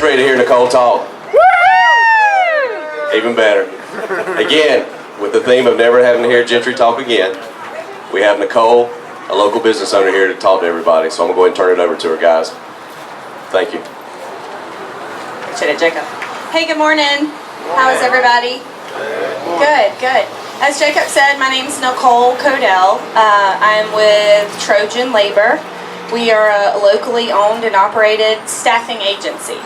ready to hear Nicole talk? Even better. Again, with the theme of never having to hear Gentry talk again, we have Nicole, a local business owner, here to talk to everybody. So I'm going to go ahead and turn it over to her, guys. Thank you. Appreciate it, Jacob. Hey, good morning. How is everybody? Good, good. As Jacob said, my name is Nicole Codell. I'm with Trojan Labor. We are a locally owned and operated staffing agency.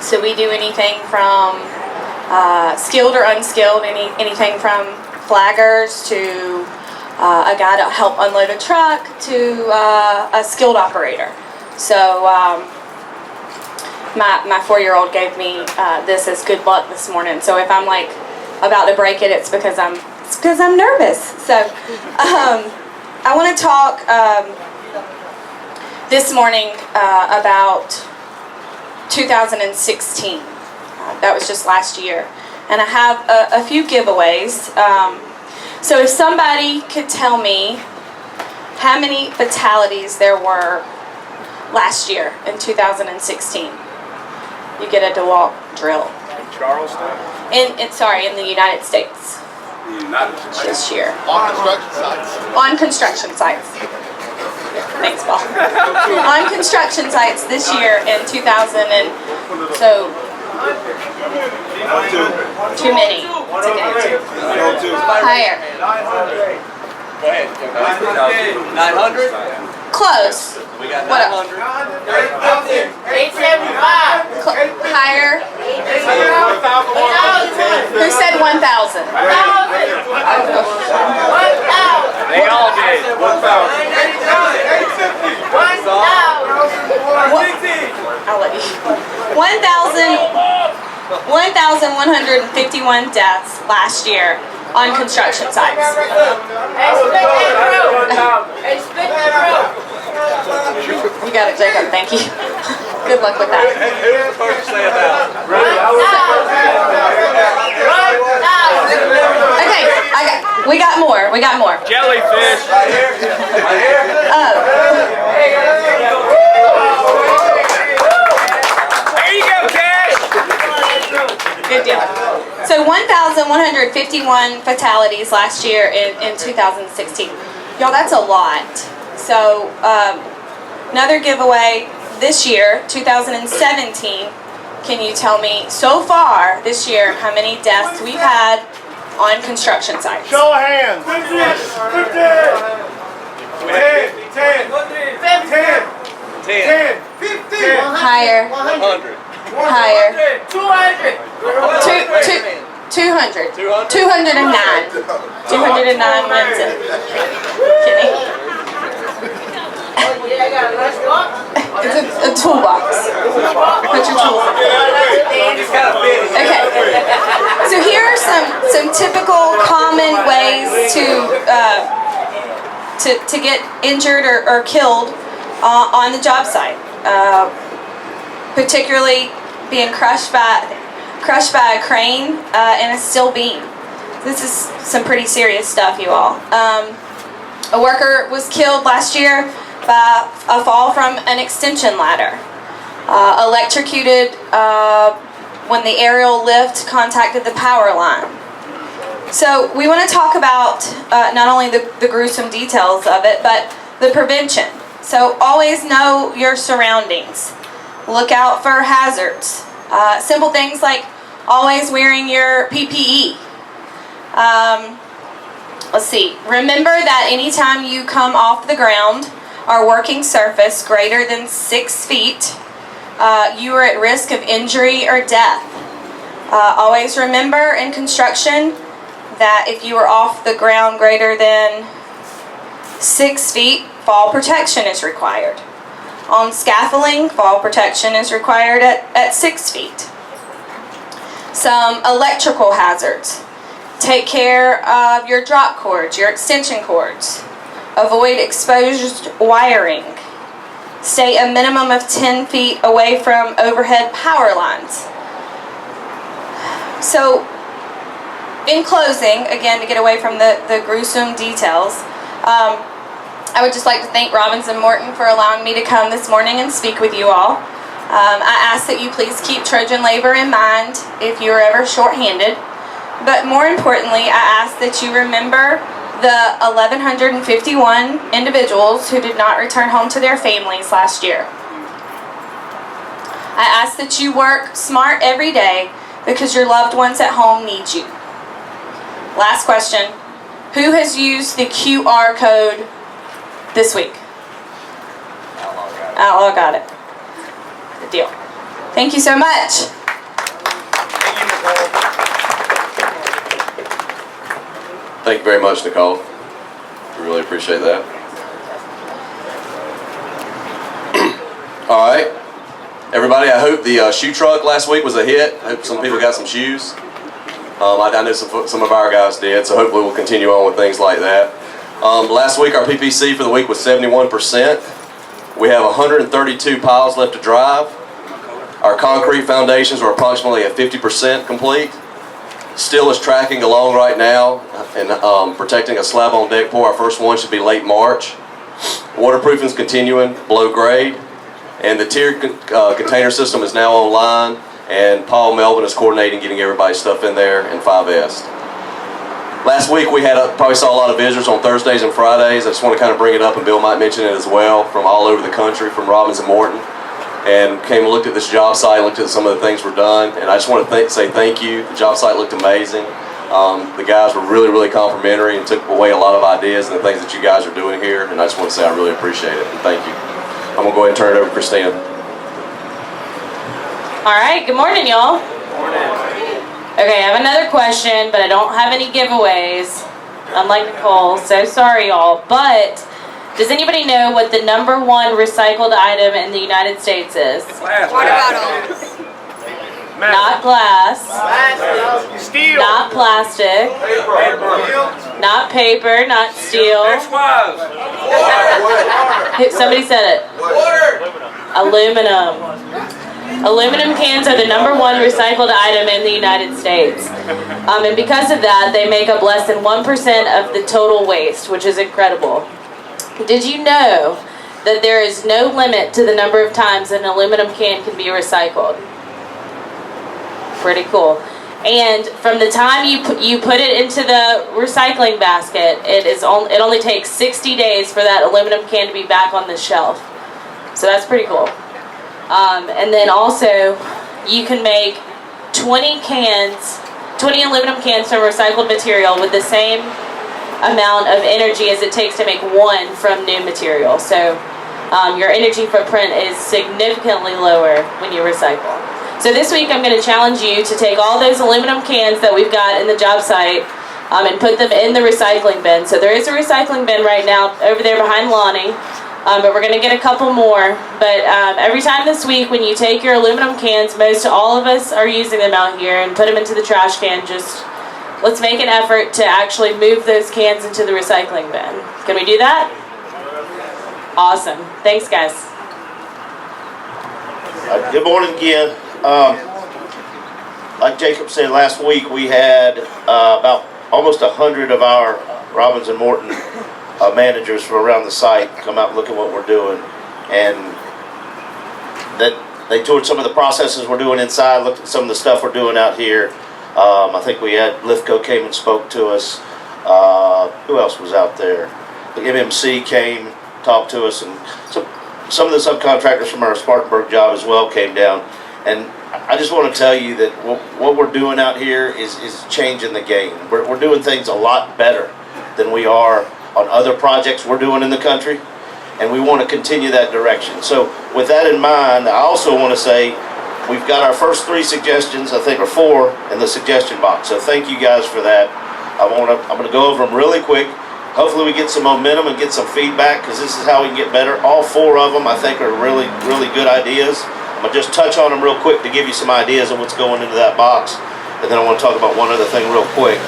So we do anything from skilled or unskilled, anything from flaggers to a guy to help unload a truck to a skilled operator. So my 4-year-old gave me this as good luck this morning. So if I'm like about to break it, it's because I'm nervous. So I want to talk this morning about 2016. That was just last year. And I have a few giveaways. So if somebody could tell me how many fatalities there were last year in 2016, you get a DeWalt drill. Charleston? In the United States. The United States. This year. On construction sites. On construction sites. Thanks, Paul. On construction sites this year in 2000 and so too many to get into. Higher. Go ahead. 900? Close. We got What 900. 875. Higher. Who said 1,000? 1,000. They all did. 1,000. I'll let you. 1,151 deaths last year on construction sites. You got it, Jacob. Thank you. Good luck with that. Okay, we got more. We got more. Jellyfish. There you go, Cash. Good deal. So 1,151 fatalities last year in 2016. Y'all, that's a lot. So another giveaway this year, 2017. Can you tell me so far this year how many deaths we've had on construction sites? Show of hands. 10. 15. Higher. 100. Higher. 200. 200. 209. 209 wins it. Kidding. It's a toolbox. Put your tools in. Okay. So here are some typical common ways to get injured or killed on the job site. Particularly being crushed by a crane and a steel beam. This is some pretty serious stuff, you all. A worker was killed last year by a fall from an extension ladder. Electrocuted when the aerial lift contacted the power line. So we want to talk about not only the gruesome details of it, but the prevention. So always know your surroundings. Look out for hazards. Simple things like always wearing your PPE. Let's see. Remember that anytime you come off the ground or working surface greater than 6 feet, you are at risk of injury or death. Always remember in construction that if you are off the ground greater than 6 feet, fall protection is required. On scaffolding, fall protection is required at 6 feet. Some electrical hazards. Take care of your drop cords, your extension cords. Avoid exposed wiring. Stay a minimum of 10 feet away from overhead power lines. So, in closing, again, to get away from the gruesome details, I would just like to thank Robinson Morton for allowing me to come this morning and speak with you all. I ask that you please keep Trojan labor in mind if you are ever short-handed. But more importantly, I ask that you remember the 1,151 individuals who did not return home to their families last year. I ask that you work smart every day because your loved ones at home need you. Last question. Who has used the QR code this week? Outlaw got it. Good deal. Thank you so much. Thank you very much, Nicole. We really appreciate that. All right. Everybody, I hope the shoe truck last week was a hit. I hope some people got some shoes. I know some of our guys did, so hopefully we'll continue on with things like that. Last week, our PPC for the week was 71%. We have 132 piles left to drive. Our concrete foundations are approximately at 50% complete. Steel is tracking along right now and protecting a slab on deck pour. Our first one should be late March. Waterproofing is continuing below grade. And the tiered container system is now online. And Paul Melvin is coordinating getting everybody's stuff in there in 5S. Last week we had probably saw a lot of visitors on Thursdays and Fridays. I just want to kind of bring it up, and Bill might mention it as well, from all over the country, from Robbins and Morton. And came and looked at this job site, looked at some of the things we're done, and I just want to say thank you. The job site looked amazing. The guys were really, really complimentary and took away a lot of ideas and the things that you guys are doing here, and I just want to say I really appreciate it, and thank you. I'm going to go ahead and turn it over to Christina. All right, good morning, y'all. Okay, I have another question, but I don't have any giveaways, unlike Nicole, so sorry, y'all, but does anybody know what the #1 recycled item in the United States is? Water bottle. Not glass, Steel. not plastic, not paper, not steel. Somebody said it. Aluminum. Aluminum cans are the #1 recycled item in the United States. And because of that, they make up less than 1% of the total waste, which is incredible. Did you know that there is no limit to the number of times an aluminum can can be recycled? Pretty cool. And from the time you put it into the recycling basket, it only takes 60 days for that aluminum can to be back on the shelf. So that's pretty cool. And then also, you can make 20 aluminum cans from recycled material with the same amount of energy as it takes to make one from new material. So your energy footprint is significantly lower when you recycle. So this week I'm going to challenge you to take all those aluminum cans that we've got in the job site and put them in the recycling bin. So there is a recycling bin right now over there behind Lonnie. But we're going to get a couple more. But every time this week when you take your aluminum cans, most all of us are using them out here, and put them into the trash can. Just let's make an effort to actually move those cans into the recycling bin. Can we do that? Awesome. Thanks, guys. Good morning again. Like Jacob said, last week we had about almost 100 of our Robbins and Morton managers from around the site come out and look at what we're doing, and that they toured some of the processes we're doing inside, looked at some of the stuff we're doing out here. I think we had Lithco came and spoke to us. Who else was out there? The MMC came, talked to us, and some of the subcontractors from our Spartanburg job as well came down. And I just want to tell you that what we're doing out here is changing the game. We're doing things a lot better than we are on other projects we're doing in the country, and we want to continue that direction. So with that in mind, I also want to say we've got our first 3 suggestions, I think, or 4 in the suggestion box. So thank you guys for that. I'm going to go over them really quick. Hopefully we get some momentum and get some feedback, because this is how we can get better. All 4 of them I think are really, really good ideas. I'm going to just touch on them real quick to give you some ideas of what's going into that box. And then I want to talk about one other thing real quick.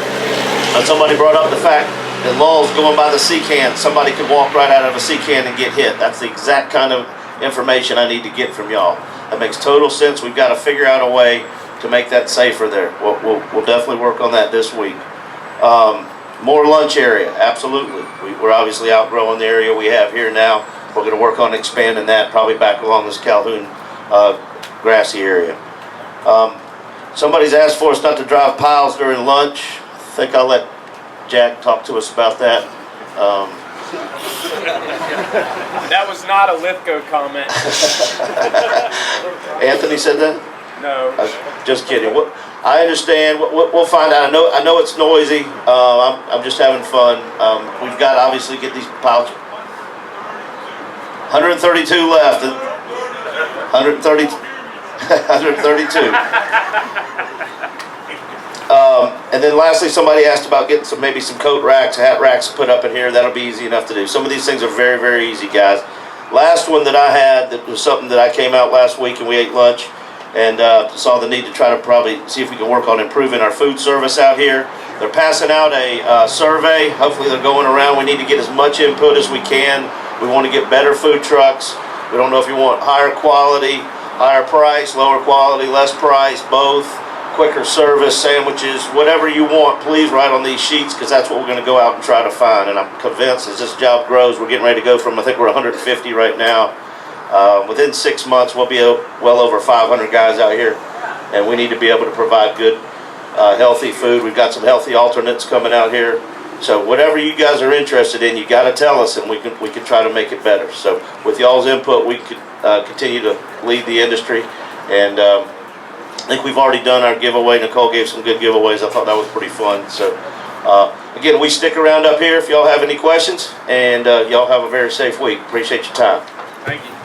Somebody brought up the fact that Lowell's going by the sea can. Somebody could walk right out of a sea can and get hit. That's the exact kind of information I need to get from y'all. That makes total sense. We've got to figure out a way to make that safer there. We'll definitely work on that this week. More lunch area, absolutely. We're obviously outgrowing the area we have here now. We're going to work on expanding that, probably back along this Calhoun grassy area. Somebody's asked for us not to drive piles during lunch. I think I'll let Jack talk to us about that. That was not a Lithgow comment. Anthony said that? No. Just kidding. I understand. We'll find out. I know it's noisy. I'm just having fun. We've got to obviously get these piles. 132 left. 132. And then lastly, somebody asked about getting maybe some coat racks, hat racks put up in here. That'll be easy enough to do. Some of these things are very, very easy, guys. Last one that I had, that was something that I came out last week and we ate lunch and saw the need to try to probably see if we can work on improving our food service out here. They're passing out a survey. Hopefully they're going around. We need to get as much input as we can. We want to get better food trucks. We don't know if you want higher quality, higher price, lower quality, less price, both. Quicker service, sandwiches, whatever you want, please write on these sheets because that's what we're going to go out and try to find. And I'm convinced as this job grows, we're getting ready to go from, I think we're 150 right now. Within 6 months, we'll be well over 500 guys out here. And we need to be able to provide good, healthy food. We've got some healthy alternates coming out here. So whatever you guys are interested in, you got to tell us and we can try to make it better. So with y'all's input, we could continue to lead the industry. And I think we've already done our giveaway. Nicole gave some good giveaways. I thought that was pretty fun. So, again, we stick around up here if y'all have any questions. And y'all have a very safe week. Appreciate your time. Thank you.